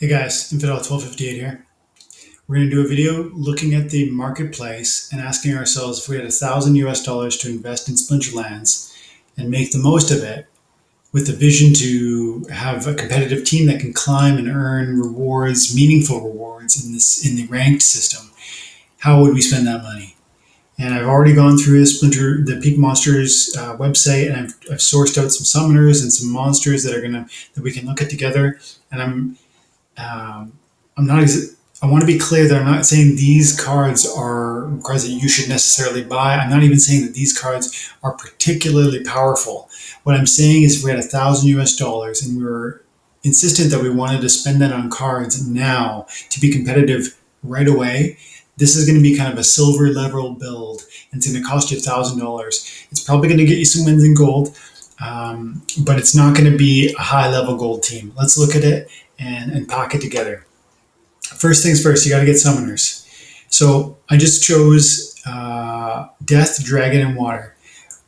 Hey guys, Infidel 1258 here. We're going to do a video looking at the marketplace and asking ourselves if we had $1,000 to invest in Splinterlands and make the most of it with the vision to have a competitive team that can climb and earn rewards, meaningful rewards in the ranked system. How would we spend that money? And I've already gone through the Peak Monsters website, and I've sourced out some summoners and some monsters that we can look at together. And I'm not. I want to be clear that I'm not saying these cards are cards that you should necessarily buy. I'm not even saying that these cards are particularly powerful. What I'm saying is, if we had $1,000 and we were insistent that we wanted to spend that on cards now to be competitive right away, this is going to be kind of a silver level build, and it's going to cost you $1,000. It's probably going to get you some wins in gold, but it's not going to be a high level gold team. Let's look at it and pack it together. First things first, you got to get summoners. So I just chose Death, Dragon, and Water.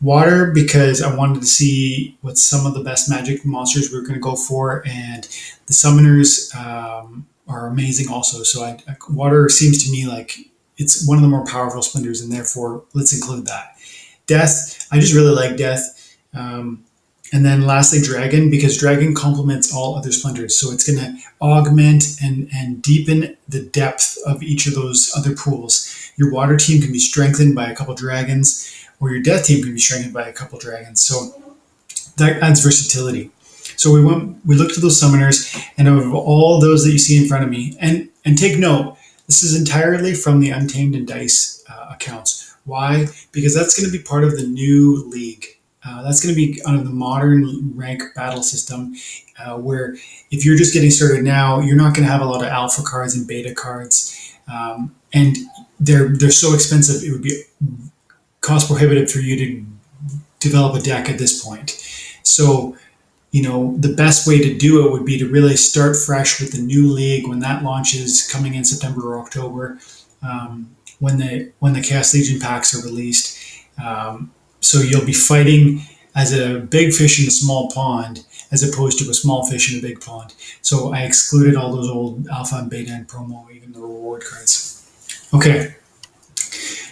Water because I wanted to see what some of the best magic monsters we were going to go for, and the summoners are amazing also. So Water seems to me like it's one of the more powerful splinters, and therefore let's include that. Death, I just really like Death. And then lastly, Dragon, because Dragon complements all other splinters. So it's going to augment and deepen the depth of each of those other pools. Your water team can be strengthened by a couple dragons, or your death team can be strengthened by a couple dragons. So that adds versatility. So we looked at those summoners, and of all those that you see in front of me, and take note, this is entirely from the Untamed and Dice accounts. Why? Because that's going to be part of the new league. That's going to be under the modern rank battle system, where if you're just getting started now, you're not going to have a lot of alpha cards and beta cards, and they're so expensive. It would be cost prohibitive for you to develop a deck at this point. So, the best way to do it would be to really start fresh with the new league when that launches, coming in September or October, when the Chaos Legion packs are released. So you'll be fighting as a big fish in a small pond, as opposed to a small fish in a big pond. So I excluded all those old alpha and beta and promo, even the reward cards. Okay,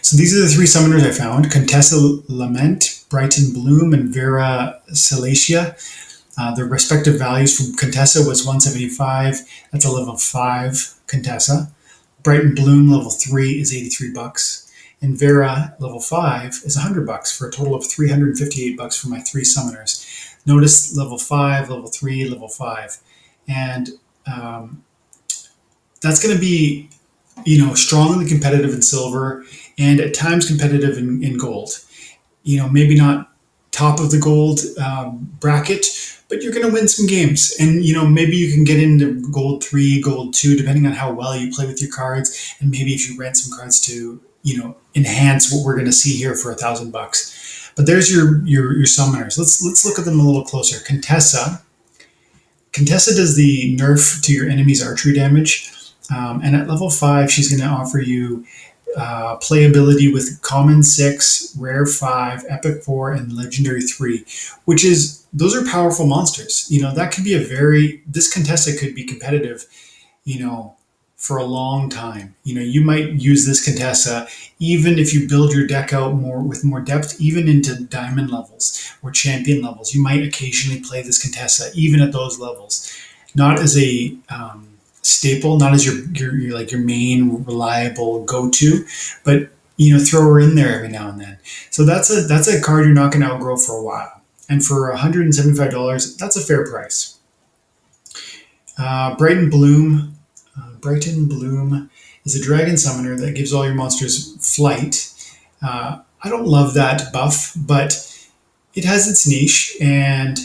so these are the three summoners I found: Contessa Lament, Brighton Bloom, and Vera Salacia. Their respective values from Contessa was 175. That's a level 5 Contessa. Brighton Bloom level 3 is $83. And Vera level 5 is $100 for a total of $358 for my three summoners. Notice level 5, level 3, level 5. And that's going to be, strongly competitive in silver and at times competitive in gold. Maybe not top of the gold bracket, but you're going to win some games. And, maybe you can get into gold 3, gold 2, depending on how well you play with your cards. And maybe if you rent some cards to enhance what we're going to see here for $1,000. But there's your summoners. Let's look at them a little closer. Contessa does the nerf to your enemy's archery damage, and at level 5, she's going to offer you playability with common 6, rare 5, epic 4, and legendary 3, those are powerful monsters. That could be this Contessa could be competitive, for a long time. You might use this Contessa even if you build your deck out with more depth, even into diamond levels or champion levels. You might occasionally play this Contessa even at those levels, not as a staple, not as your main reliable go-to, but throw her in there every now and then. So that's a card you're not going to outgrow for a while. And for $175, that's a fair price. Brighton Bloom is a dragon summoner that gives all your monsters flight. I don't love that buff, but it has its niche, and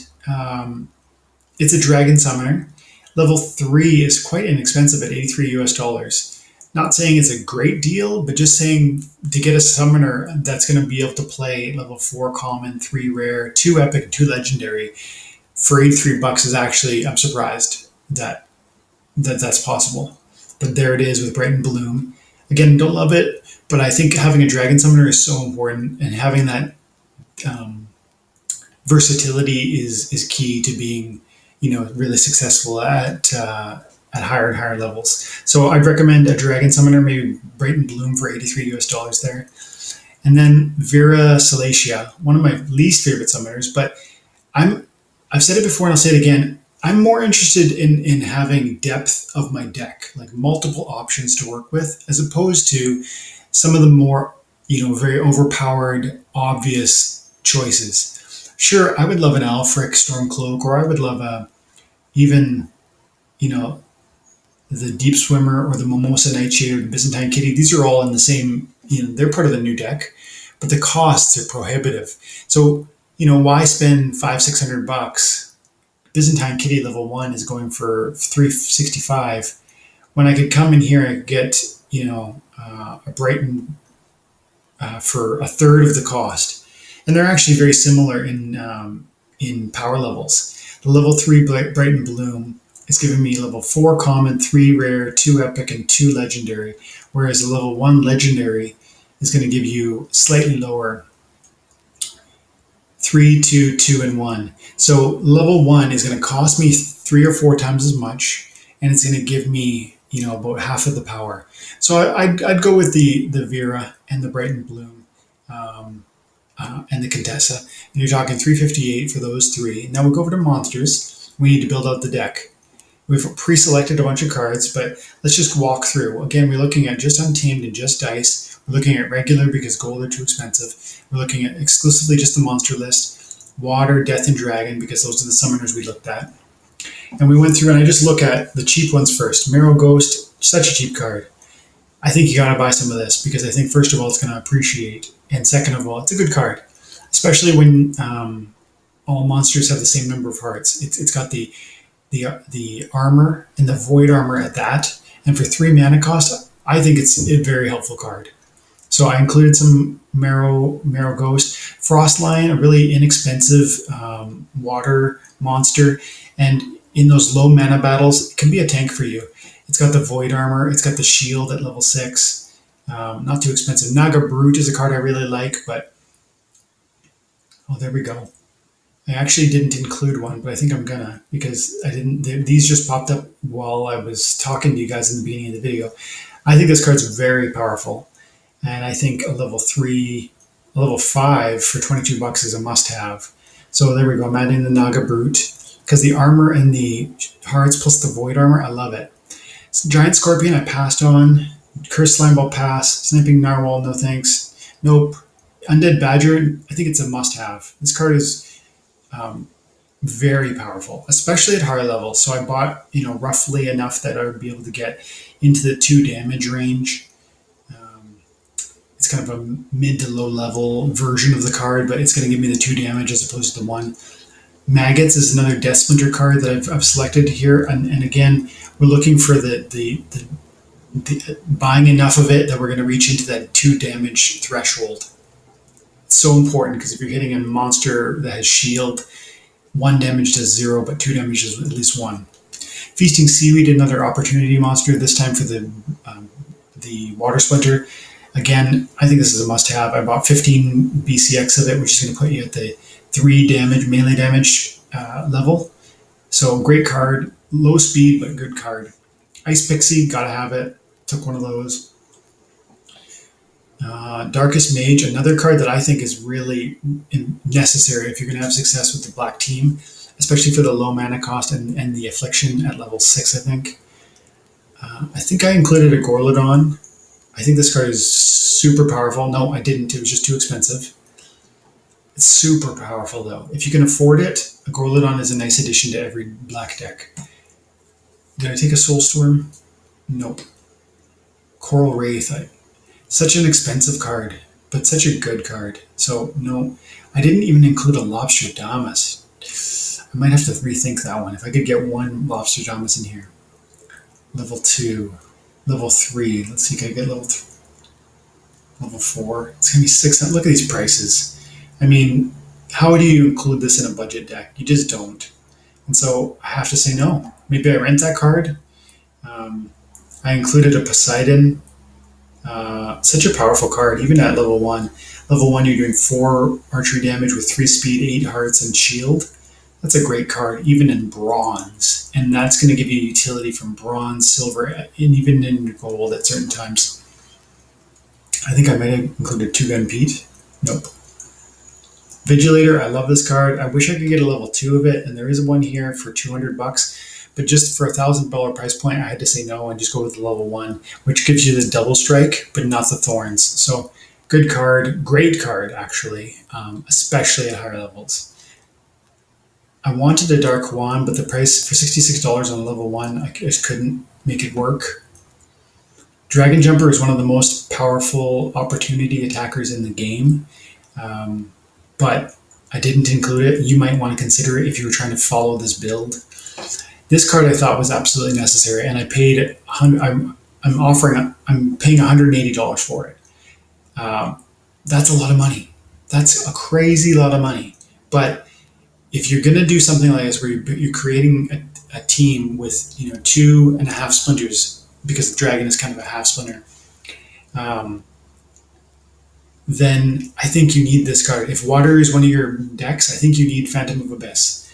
it's a dragon summoner. Level 3 is quite inexpensive at $83. Not saying it's a great deal, but just saying to get a summoner that's going to be able to play level 4 common, 3 rare, 2 epic, and 2 legendary for $83 is actually, I'm surprised that's possible. But there it is with Brighton Bloom. Again, don't love it, but I think having a dragon summoner is so important, and having that versatility is key to being really successful at at higher and higher levels. So I'd recommend a Dragon Summoner, maybe Brighton Bloom for 83 US dollars there. And then Vera Salacia, one of my least favorite summoners, but I'm I've said it before and I'll say it again. I'm more interested in having depth of my deck, like multiple options to work with, as opposed to some of the more, very overpowered, obvious choices. Sure, I would love an Alfric Stormcloak, or I would love even, you know, the Deep Swimmer or the Mimosa Nightshade or the Byzantine Kitty. These are all in the same, they're part of the new deck, but the costs are prohibitive. So, why spend 600 bucks? Byzantine Kitty level one is going for 365 when I could come in here and get, a Brighton for a third of the cost. And they're actually very similar in power levels. The level three Brighton Bloom is giving me level four common, three rare, two epic, and two legendary, whereas the level one legendary is going to give you slightly lower three, two, two, and one. So level one is going to cost me three or four times as much, and it's going to give me about half of the power. So I'd go with the Vera and the Brighton Bloom. And the Contessa. And you're talking 358 for those three. Now we'll go over to monsters. We need to build out the deck. We've pre-selected a bunch of cards, but let's just walk through. Again, we're looking at just Untamed and just Dice. We're looking at regular because gold are too expensive. We're looking at exclusively just the monster list. Water, Death, and Dragon because those are the summoners we looked at. And we went through and I just look at the cheap ones first. Marrow Ghost, such a cheap card. I think you gotta buy some of this because I think first of all it's gonna appreciate, and second of all it's a good card, especially when all monsters have the same number of hearts. It's got the armor and the void armor at that, and for 3 mana cost, I think it's a very helpful card. So I included some Marrow Ghost, Frostline, a really inexpensive water monster, and in those low mana battles, it can be a tank for you. It's got the void armor. It's got the shield at level 6. Not too expensive. Naga Brute is a card I really like, but there we go. I actually didn't include one, but I think I'm gonna because I didn't. These just popped up while I was talking to you guys in the beginning of the video. I think this card's very powerful, and I think a level 5 for 22 bucks is a must-have. So there we go. I'm adding the Naga Brute because the armor and the hearts plus the void armor, I love it. Giant Scorpion, I passed on. Cursed Slimeball, pass. Sniping Narwhal, no thanks. Nope. Undead Badger, I think it's a must-have. This card is very powerful, especially at higher levels. So I bought, roughly enough that I would be able to get into the 2 damage range. It's kind of a mid to low level version of the card, but it's going to give me the 2 damage as opposed to the 1. Maggots is another Death Splinter card that I've selected here, and again, we're looking for the buying enough of it that we're going to reach into that 2 damage threshold. It's so important because if you're hitting a monster that has shield, 1 damage does 0, but 2 damage does at least 1. Feasting Seaweed, another opportunity monster, this time for the Water Splinter. Again, I think this is a must-have. I bought 15 BCX of it, which is going to put you at the 3 damage, melee damage level. So great card, low speed, but good card. Ice Pixie, gotta have it. Took one of those. Darkest Mage, another card that I think is really necessary if you're going to have success with the black team, especially for the low mana cost and the Affliction at level 6, I think. I think I included a Gorlodon. I think this card is super powerful. No, I didn't. It was just too expensive. It's super powerful, though. If you can afford it, a Gorlodon is a nice addition to every black deck. Did I take a Soulstorm? Nope. Coral Wraith. Such an expensive card, but such a good card. So, no, I didn't even include a Lobsterdamus. I might have to rethink that one. If I could get one Lobsterdamus in here. Level 2. Level 3. Let's see, can I get level 4? It's going to be 6. Look at these prices. I mean, how do you include this in a budget deck? You just don't. And so I have to say no. Maybe I rent that card. I included a Poseidon. Such a powerful card, even at level 1. Level 1, you're doing 4 archery damage with 3 speed, 8 hearts, and shield. That's a great card, even in bronze. And that's going to give you utility from bronze, silver, and even in gold at certain times. I think I might have included Two Gun Pete. Nope. Vigilator, I love this card. I wish I could get a level 2 of it, and there is one here for 200 bucks. But just for $1,000 price point, I had to say no and just go with the level 1, which gives you the double strike, but not the thorns. So good card, great card, actually, especially at higher levels. I wanted a Dark Wand, but the price for $66 on level 1, I just couldn't make it work. Dragon Jumper is one of the most powerful opportunity attackers in the game, but I didn't include it. You might want to consider it if you were trying to follow this build. This card I thought was absolutely necessary, and I paid. I'm paying $180 for it. That's a lot of money. That's a crazy lot of money. But if you're going to do something like this, where you're creating a team with 2.5 splinters, because the dragon is kind of a half splinter, then I think you need this card. If water is one of your decks, I think you need Phantom of Abyss.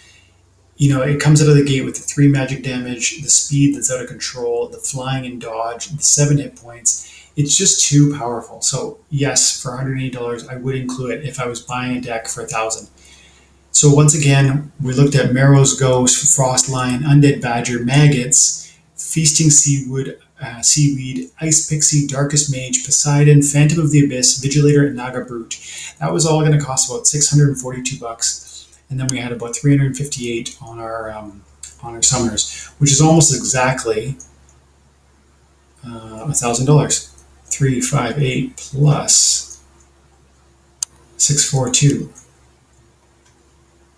It comes out of the gate with the 3 magic damage, the speed that's out of control, the flying and dodge, the 7 hit points. It's just too powerful. So yes, for $180, I would include it if I was buying a deck for $1,000. So once again, we looked at Marrow's Ghost, Frost Lion, Undead Badger, Maggots, Feasting Seaweed, Ice Pixie, Darkest Mage, Poseidon, Phantom of the Abyss, Vigilator, and Naga Brute. That was all going to cost about $642. And then we had about 358 on our summoners, which is almost exactly $1,000. 358 plus 642.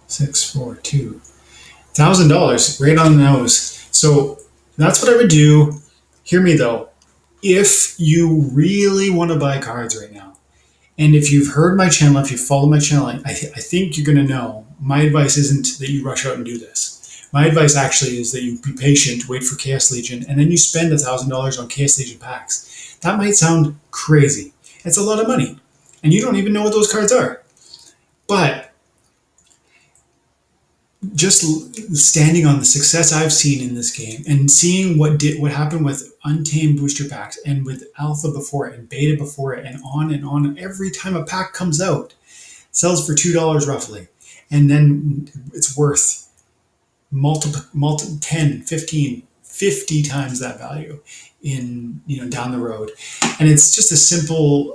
$1,000, right on the nose. So that's what I would do. Hear me though. If you really want to buy cards right now, and if you've heard my channel, if you follow my channel, I think you're going to know my advice isn't that you rush out and do this. My advice actually is that you be patient, wait for Chaos Legion, and then you spend $1,000 on Chaos Legion packs. That might sound crazy. It's a lot of money, and you don't even know what those cards are. But just standing on the success I've seen in this game and seeing what happened with Untamed booster packs and with Alpha before it and Beta before it and on, every time a pack comes out, sells for $2 roughly, and then it's worth 10, 15, 50 times that value in down the road. And it's just a simple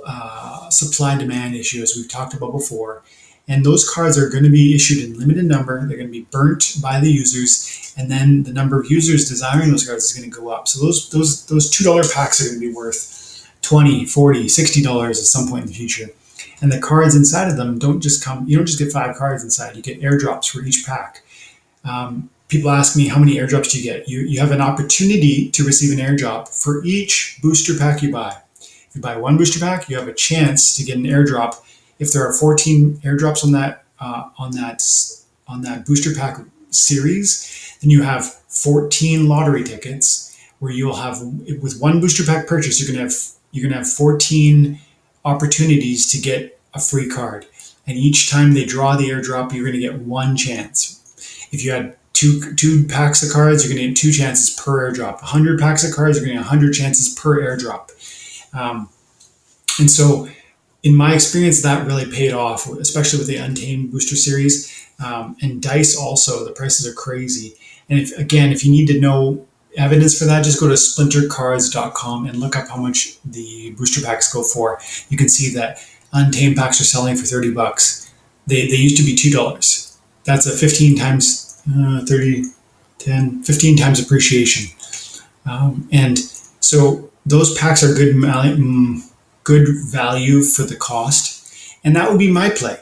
supply demand issue, as we've talked about before. And those cards are going to be issued in limited number. They're going to be burnt by the users, and then the number of users desiring those cards is going to go up. So those $2 packs are going to be worth $20, $40, $60 at some point in the future. And the cards inside of them don't just come. You don't just get 5 cards inside. You get airdrops for each pack. People ask me, how many airdrops do you get? You have an opportunity to receive an airdrop for each booster pack you buy. If you buy 1 booster pack, you have a chance to get an airdrop. If there are 14 airdrops on that booster pack series, then you have 14 lottery tickets, where you'll have, with 1 booster pack purchase, you're gonna have 14 opportunities to get a free card. And each time they draw the airdrop, you're gonna get 1 chance. If you had two packs of cards, you're gonna get 2 chances per airdrop. 100 packs of cards, you're gonna get 100 chances per airdrop. And so, in my experience, that really paid off, especially with the Untamed booster series. And Dice also, the prices are crazy. And if you need to know evidence for that, just go to splintercards.com and look up how much the booster packs go for. You can see that Untamed packs are selling for $30. They used to be $2. That's a 15 times 15 times appreciation. And so those packs are good value for the cost, and that would be my play.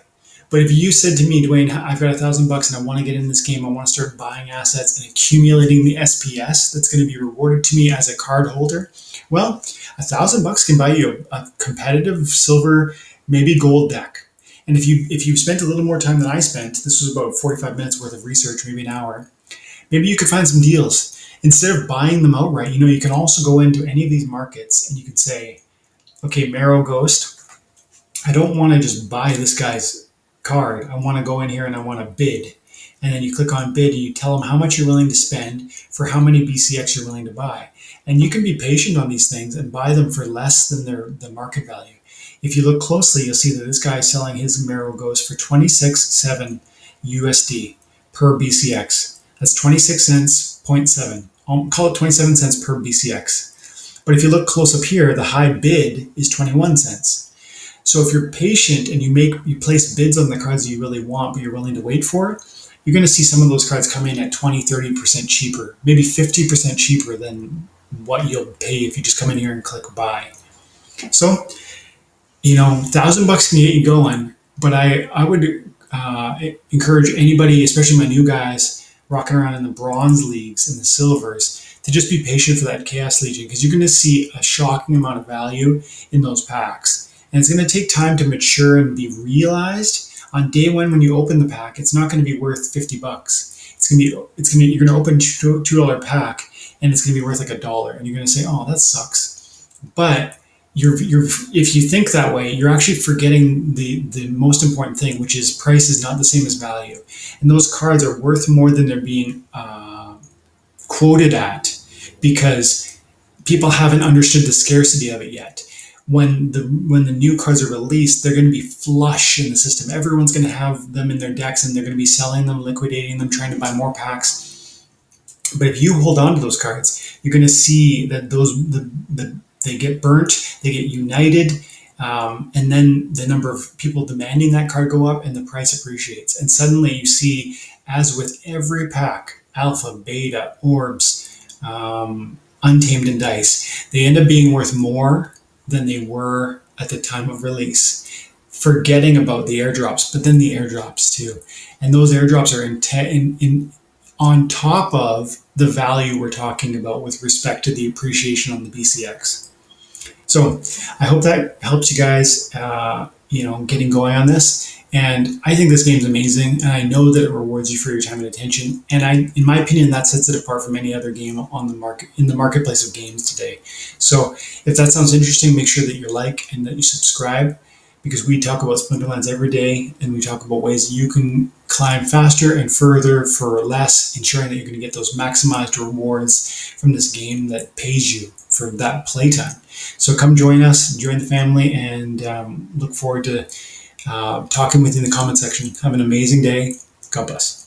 But if you said to me, Dwayne, I've got $1,000 and I want to get in this game, I want to start buying assets and accumulating the SPS that's going to be rewarded to me as a card holder, well, $1,000 can buy you a competitive silver, maybe gold deck. And if you spent a little more time than I spent, this was about 45 minutes worth of research, maybe an hour, maybe you could find some deals. Instead of buying them outright, you can also go into any of these markets and you could say, okay, Marrow Ghost, I don't want to just buy this guy's card. I want to go in here and I want to bid. and then you click on bid and you tell them how much you're willing to spend for how many BCX you're willing to buy. And you can be patient on these things and buy them for less than the market value. If you look closely, you'll see that this guy is selling his Mero goes for 26.7 USD per BCX. That's 26 cents, point 0.7. I'll call it 27 cents per BCX. But if you look close up here, the high bid is 21 cents. So if you're patient and you place bids on the cards that you really want, but you're willing to wait for it, you're going to see some of those cards come in at 20, 30% cheaper, maybe 50% cheaper than what you'll pay if you just come in here and click buy. So, $1,000 can get you going, but I would encourage anybody, especially my new guys rocking around in the bronze leagues and the silvers, to just be patient for that Chaos Legion, because you're going to see a shocking amount of value in those packs. And it's going to take time to mature and be realized. On day one, when you open the pack, it's not going to be worth $50. You're going to open $2 pack, and it's going to be worth like $1, and you're going to say, "Oh, that sucks." But if you think that way, you're actually forgetting the most important thing, which is price is not the same as value, and those cards are worth more than they're being quoted at, because people haven't understood the scarcity of it yet. When the new cards are released, they're going to be flush in the system. Everyone's going to have them in their decks, and they're going to be selling them, liquidating them, trying to buy more packs. But if you hold on to those cards, you're going to see that they get burnt, they get united, and then the number of people demanding that card go up, and the price appreciates. And suddenly you see, as with every pack, alpha, beta, orbs, untamed, and dice, they end up being worth more than they were at the time of release, forgetting about the airdrops, but then the airdrops too. And those airdrops are on top of the value we're talking about with respect to the appreciation on the BCX. So I hope that helps you guys, getting going on this. And I think this game's amazing, and I know that it rewards you for your time and attention. And in my opinion, that sets it apart from any other game on the market, in the marketplace of games today. So if that sounds interesting, make sure that you like and that you subscribe, because we talk about Splinterlands every day, and we talk about ways you can climb faster and further for less, ensuring that you're going to get those maximized rewards from this game that pays you for that playtime. So come join us, join the family, and look forward to talking with you in the comment section. Have an amazing day. God bless.